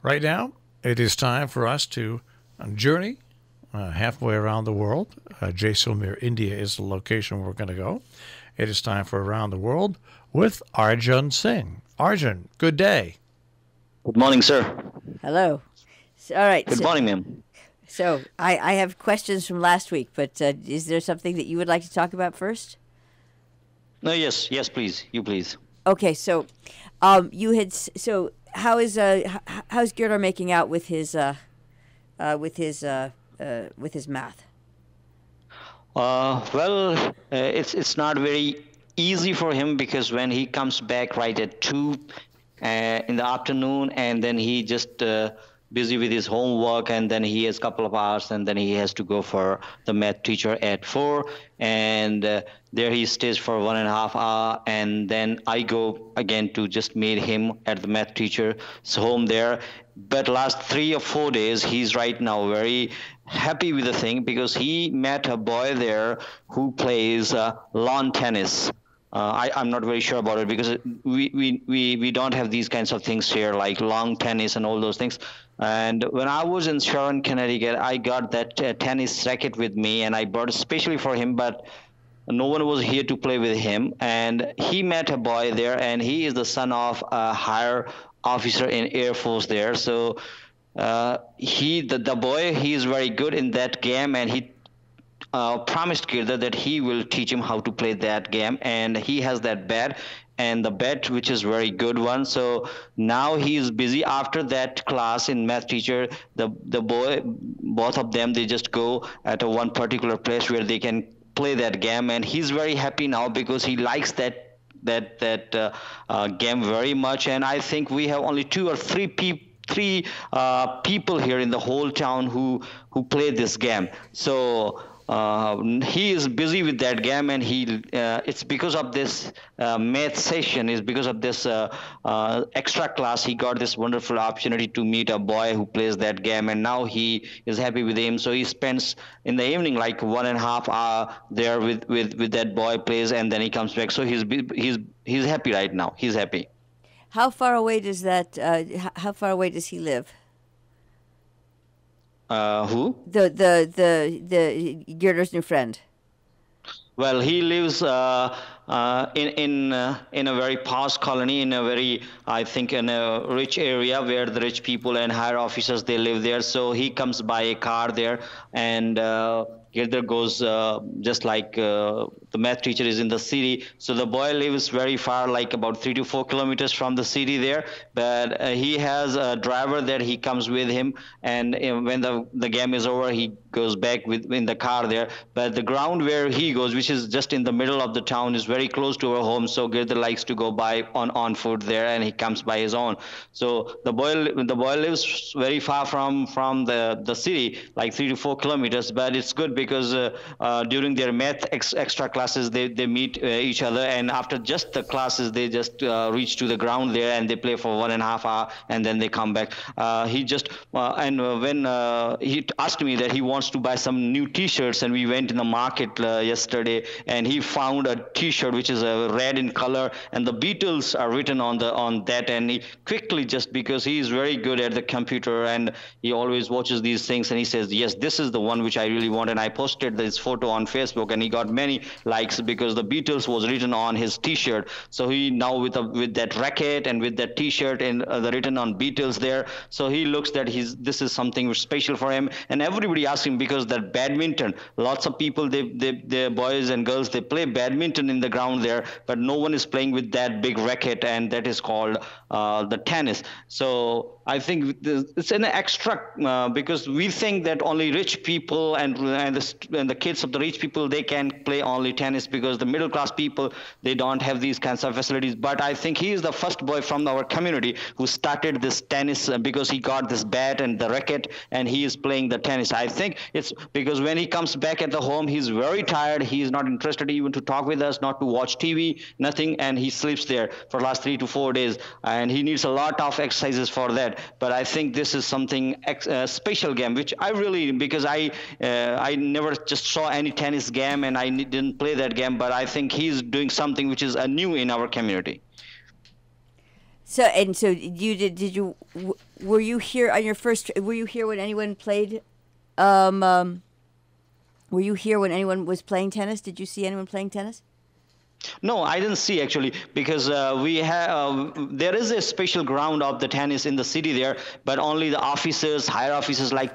Right now, it is time for us to journey halfway around the world. Jaisalmer, India is the location we're going to go. It is time for Around the World with Arjun Singh. Arjun, good day. Good morning, sir. Hello. All right. Good morning, ma'am. I have questions from last week, but is there something that you would like to talk about first? No, yes, please. You please. Okay. You had how's Gerdar making out with his math? It's not very easy for him because when he comes back right at 2 in the afternoon, and then he just busy with his homework, and then he has a couple of hours, and then he has to go for the math teacher at 4, and there he stays for 1.5 hours, and then I go again to just meet him at the math teacher's home there. But last 3 or 4 days, he's right now very happy with the thing because he met a boy there who plays lawn tennis. I'm not very sure about it because we don't have these kinds of things here like lawn tennis and all those things. And when I was in Sharon, Connecticut, I got that tennis racket with me and I brought it specially for him, but no one was here to play with him. And he met a boy there, and he is the son of a higher officer in Air Force there. So the boy, he is very good in that game, and he promised Kirda that he will teach him how to play that game, and he has that bat and the bat which is very good one. So now he is busy after that class in math teacher. The boy, both of them, they just go at a one particular place where they can play that game, and he's very happy now because he likes that game very much. And I think we have only 2 or 3 people here in the whole town who play this game. So he is busy with that game, and it's because of this math session, is because of this extra class, he got this wonderful opportunity to meet a boy who plays that game, and now he is happy with him. So he spends in the evening like 1.5 hours there with that boy plays, and then he comes back. So he's happy right now. He's happy. How far away does How far away does he live? Who? The Gerdar's new friend. Well, he lives in a very posh colony, in a very, I think, in a rich area where the rich people and higher officers, they live there. So he comes by a car there, and Girdhar goes just like the math teacher is in the city. So the boy lives very far, like about 3 to 4 kilometers from the city there. But he has a driver that he comes with him, and when the game is over, he goes back in the car there. But the ground where he goes, which is just in the middle of the town, is very close to our home. So Girdhar likes to go by on foot there, and he comes by his own. So the boy lives very far from the city, like 3 to 4 kilometers. But it's good because during their math extra classes, they meet each other, and after just the classes, they just reach to the ground there, and they play for 1.5 hours, and then they come back. When he asked me that he wants to buy some new T-shirts, and we went in the market yesterday, and he found a T-shirt which is red in color, and the Beatles are written on that, and he quickly, just because he is very good at the computer and he always watches these things, and he says, yes, this is the one which I really want. And I posted this photo on Facebook, and he got many likes because the Beatles was written on his T-shirt. So he now with that racket and with that T-shirt and the written on Beatles there, so he looks that this is something special for him. And everybody asks him because that badminton, lots of people, they boys and girls, they play badminton in the ground there, but no one is playing with that big racket, and that is called the tennis. So I think it's an extra because we think that only rich people and the kids of the rich people, they can play only tennis because the middle class people, they don't have these kinds of facilities. But I think he is the first boy from our community who started this tennis because he got this bat and the racket, and he is playing the tennis. I think it's because when he comes back at the home, he's very tired. He is not interested even to talk with us, not to watch TV, nothing, and he sleeps there for the last 3 to 4 days, and he needs a lot of exercises for that. But I think this is something special game, which I really, because I never just saw any tennis game, and I didn't play that game, but I think he's doing something which is new in our community. So you did you were you here on your first? Were you here when anyone played? Were you here when anyone was playing tennis? Did you see anyone playing tennis? No, I didn't see actually because we have there is a special ground of the tennis in the city there, but only the officers, higher officers like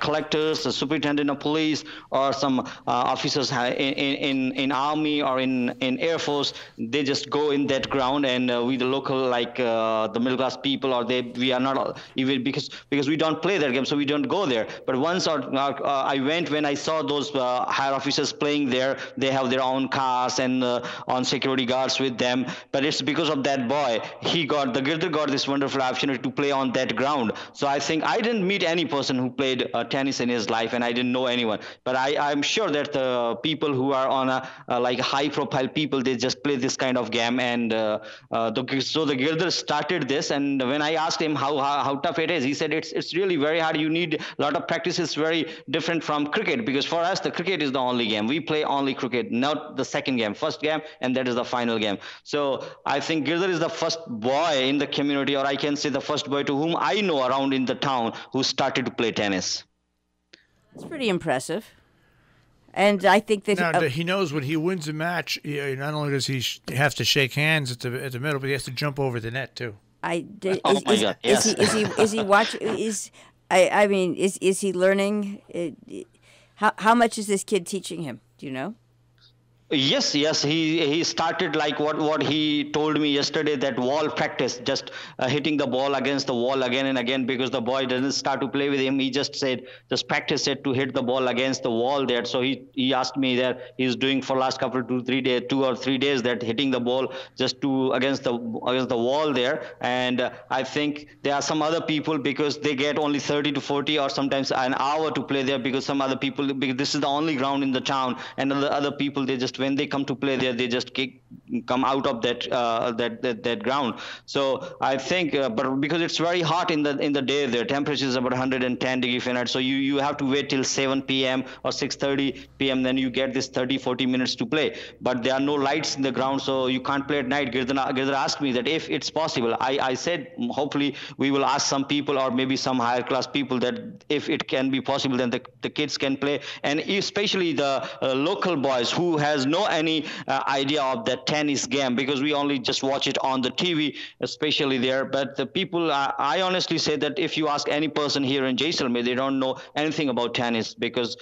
collectors, the superintendent of police, or some officers in army or in air force. They just go in that ground, and we the local the middle class people, or we are not even because we don't play that game, so we don't go there. But once I went when I saw those higher officers playing there. They have their own cars and on security guards with them. But it's because of that boy. The Girder got this wonderful opportunity to play on that ground. So I think I didn't meet any person who played tennis in his life, and I didn't know anyone. But I'm sure that the people who are on like high profile people, they just play this kind of game. And so the Girder started this. And when I asked him how tough it is, he said it's really very hard. You need a lot of practice. It's very different from cricket, because for us the cricket is the only game. We play only cricket, not the second game, first game, and that is the final game. So I think Girder is the first boy in the community, or I can say the first boy to whom I know around in the town who started to play tennis. It's pretty impressive. And I think that Now, he knows when he wins a match, not only does he have to shake hands at the middle, but he has to jump over the net too. Oh my God! Yes. Is he watching? I mean, is he learning? How much is this kid teaching him? Do you know? Yes. He started like what he told me yesterday, that wall practice, just hitting the ball against the wall again and again, because the boy doesn't start to play with him. He just said, just practice it to hit the ball against the wall there. So he asked me that he's doing for last couple of 2 or 3 days, that hitting the ball just against the wall there. And I think there are some other people, because they get only 30 to 40 or sometimes an hour to play there, because some other people, because this is the only ground in the town, and other people, they just, when they come to play there, they just come out of that ground. So I think, but because it's very hot in the day, the temperature is about 110 degree Fahrenheit. So you have to wait till 7 p.m. or 6:30 p.m. Then you get this 30-40 minutes to play. But there are no lights in the ground, so you can't play at night. Girder asked me that if it's possible. I said hopefully we will ask some people, or maybe some higher class people, that if it can be possible, then the kids can play, and especially the local boys who has no any idea of that tennis game, because we only just watch it on the TV, especially there. But the people, I honestly say that if you ask any person here in Jaisalmer, they don't know anything about tennis, because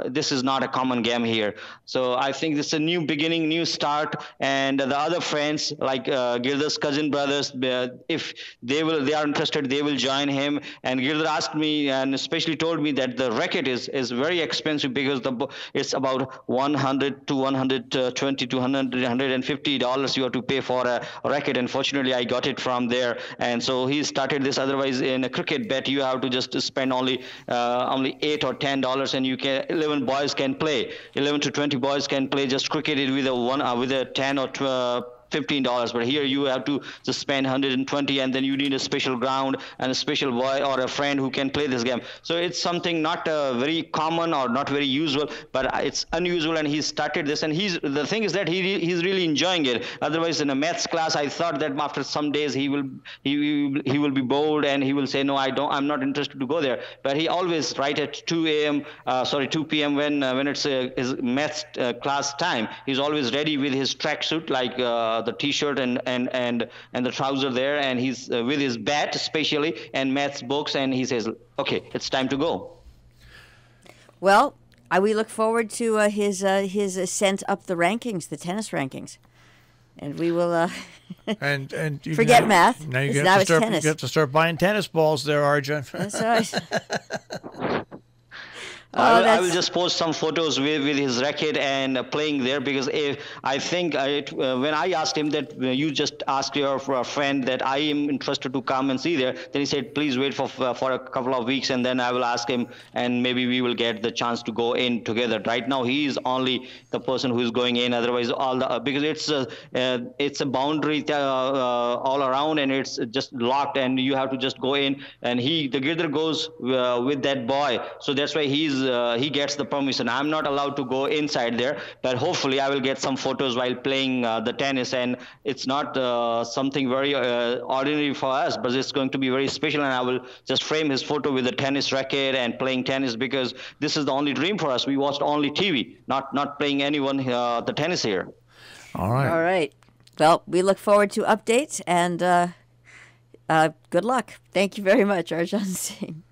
this is not a common game here. So I think this is a new beginning, new start. And the other friends, like Girder's cousin brothers, if they are interested, they will join him. And Girder asked me, and especially told me, that the racket is very expensive, because it's about 100 to 120 to 150 dollars you have to pay for a racket. Unfortunately, I got it from there, and so he started this. Otherwise, in a cricket bet, you have to just spend only $8 or $10, and 11 boys can play. 11 to 20 boys can play just cricket with a 10 or 12. $15, but here you have to just spend 120, and then you need a special ground and a special boy or a friend who can play this game. So it's something not very common or not very usual, but it's unusual. And he started this, and the thing is that he's really enjoying it. Otherwise, in a maths class, I thought that after some days he will be bored, and he will say, no, I'm not interested to go there. But he always, right at 2 p.m. when it's his maths class time, he's always ready with his tracksuit, like the t-shirt and the trouser there, and he's with his bat especially, and maths books, and he says, okay, it's time to go. Well, we look forward to his ascent up the rankings, the tennis rankings, and we will and forget math. Now you have to start buying tennis balls there, Arjun. That's right. I will just post some photos with his racket and playing there, because I think when I asked him that you just asked for a friend that I am interested to come and see there, then he said, please wait for a couple of weeks, and then I will ask him, and maybe we will get the chance to go in together. Right now he is only the person who is going in. Otherwise, because it's a boundary all around, and it's just locked, and you have to just go in. And the Girder goes with that boy, so that's why he's he gets the permission. I'm not allowed to go inside there, but hopefully I will get some photos while playing the tennis. And it's not something very ordinary for us, but it's going to be very special. And I will just frame his photo with a tennis racket and playing tennis, because this is the only dream for us. We watched only TV, not playing anyone the tennis here. All right. All right. Well, we look forward to updates, and good luck. Thank you very much, Arjun Singh.